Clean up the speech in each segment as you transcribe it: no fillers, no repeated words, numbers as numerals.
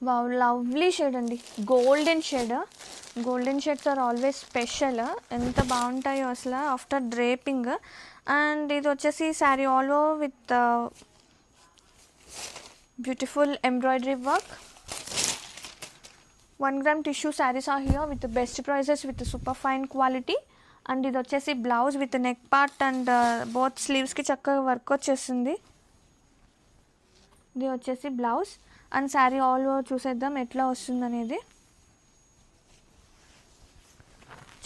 Wow! Lovely shade అండి. Golden shade. Golden shades are always special. ఎంత బాగుంటాయో అసలు ఆఫ్టర్ డ్రేపింగ్. అండ్ ఇది వచ్చేసి sari all over with beautiful embroidery work. 1 gram tissue sarees are here with the best prices with the super fine quality. And ఇది వచ్చేసి blouse with neck part and both స్లీవ్స్కి చక్కగా work వచ్చేస్తుంది. ఇది వచ్చేసి blouse and sari all over చూసేద్దాం ఎట్లా వస్తుంది అనేది.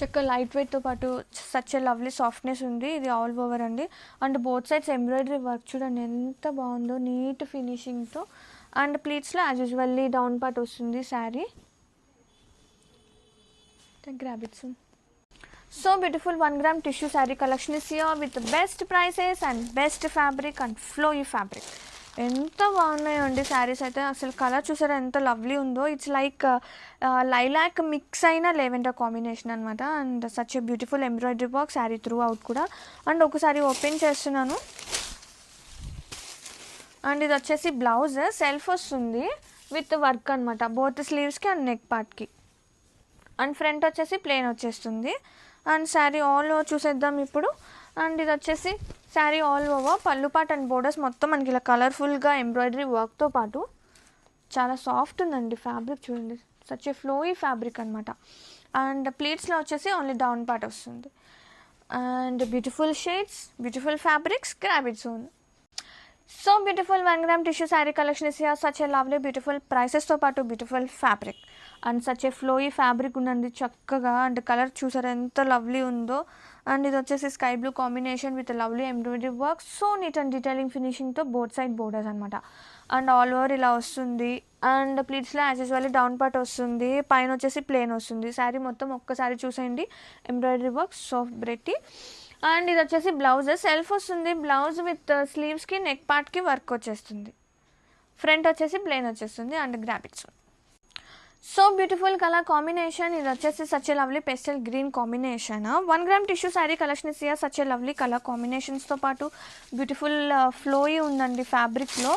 చక్కగా లైట్ వెయిట్తో పాటు సచ్ ఏ లవ్లీ సాఫ్ట్నెస్ ఉంది. ఇది ఆల్ ఓవర్ అండి. And both sides embroidery work చూడండి ఎంత బాగుందో, నీట్ ఫినిషింగ్తో. అండ్ ప్లీట్స్లో యాజ్ యూజువల్లీ డౌన్ పార్ట్ వస్తుంది sari. Grab it soon. So beautiful 1 gram tissue saree collection is here with the best prices and best fabric and flowy fabric. ఎంత బాగున్నాయో అండి శారీస్ అయితే. అసలు కలర్ చూసారా ఎంత లవ్లీ ఉందో. ఇట్స్ లైక్ లైలాక్ మిక్స్ అయిన లెవెండర్ కాంబినేషన్ అనమాట. And such a beautiful embroidery work sari through out కూడా. అండ్ ఒకసారి ఓపెన్ చేస్తున్నాను. అండ్ ఇది వచ్చేసి బ్లౌజ్ సెల్ఫ్ వస్తుంది విత్ వర్క్ అనమాట, బోత్ స్లీవ్స్కి అండ్ నెక్ పార్ట్కి. అండ్ ఫ్రంట్ వచ్చేసి ప్లెయిన్ వచ్చేస్తుంది. అండ్ శారీ ఆల్ ఓవర్ చూసేద్దాం ఇప్పుడు. అండ్ ఇది వచ్చేసి శారీ ఆల్ ఓవర్ పళ్ళు పార్ట్ అండ్ బోర్డర్స్ మొత్తం మనకి ఇలా కలర్ఫుల్గా ఎంబ్రాయిడరీ వర్క్తో పాటు చాలా సాఫ్ట్ ఉందండి ఫ్యాబ్రిక్ చూడండి. సచ్ ఏ ఫ్లోయీ ఫ్యాబ్రిక్ అనమాట. అండ్ ప్లీట్స్లో వచ్చేసి ఓన్లీ డౌన్ పార్ట్ వస్తుంది. And beautiful shades, beautiful fabrics, grab it soon. So beautiful 1 gram tissue saree collection is here. Such a lovely beautiful prices తో పాటు beautiful fabric and such a flowy fabric ఉందండి చక్కగా. And colour చూసారా ఎంత lovely ఉందో. And ఇది వచ్చేసి sky blue combination with lovely embroidery work. So neat and detailing ఫినిషింగ్తో బోత్ సైడ్ బోర్డర్స్ అనమాట. అండ్ ఆల్ ఓవర్ ఇలా వస్తుంది. అండ్ ప్లీట్స్లో యాజ్ యూజువల్లీ డౌన్ పార్ట్ వస్తుంది, పైన వచ్చేసి ప్లెయిన్ వస్తుంది. శారీ మొత్తం ఒక్కసారి చూసేయండి. Embroidery work so pretty. And ఇది వచ్చేసి బ్లౌజ్ సెల్ఫ్ వస్తుంది. బ్లౌజ్ విత్ స్లీవ్స్కి నెక్ పార్ట్కి వర్క్ వచ్చేస్తుంది. ఫ్రంట్ వచ్చేసి ప్లెయిన్ వచ్చేస్తుంది. అండ్ గ్రాబిక్స్. So beautiful colour combination. ఇది వచ్చేసి such a lovely pastel green combination. 1 gram tissue sari collection is here. Such a lovely colour కాంబినేషన్స్తో పాటు బ్యూటిఫుల్ ఫ్లోయీ ఉందండి ఫ్యాబ్రిక్లో.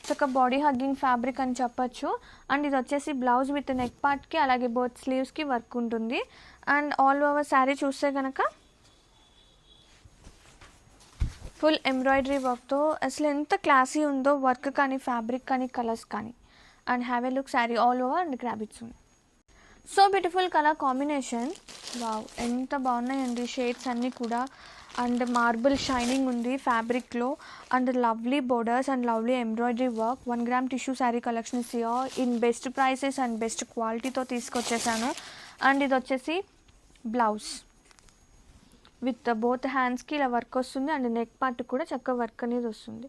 చక్కగా బాడీ హగ్గింగ్ ఫ్యాబ్రిక్ అని చెప్పచ్చు. అండ్ ఇది వచ్చేసి బ్లౌజ్ విత్ నెక్ పార్ట్కి అలాగే బోత్ స్లీవ్స్కి వర్క్ ఉంటుంది. అండ్ ఆల్ ఓవర్ శారీ చూస్తే కనుక ఫుల్ ఎంబ్రాయిడరీ వర్క్తో అసలు ఎంత క్లాసీ ఉందో వర్క్ కానీ ఫ్యాబ్రిక్ కానీ కలర్స్ కానీ. And have a look sari all over and grab it soon. So beautiful colour combination. Wow ఎంత బాగున్నాయండి షేడ్స్ అన్నీ కూడా. అండ్ మార్బుల్ షైనింగ్ ఉంది ఫ్యాబ్రిక్లో. And lovely borders and lovely embroidery work. 1 gram tissue sari collection is here in best prices and best క్వాలిటీతో తీసుకొచ్చేసాను. And ఇది వచ్చేసి blouse with both హ్యాండ్స్కి ఇలా వర్క్ వస్తుంది. అండ్ నెక్ పార్ట్ కూడా చక్కగా వర్క్ అనేది వస్తుంది.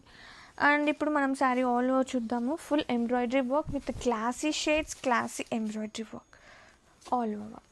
అండ్ ఇప్పుడు మనం శారీ ఆల్ ఓవర్ చూద్దాము. Full embroidery work with classy shades, classy embroidery work all over.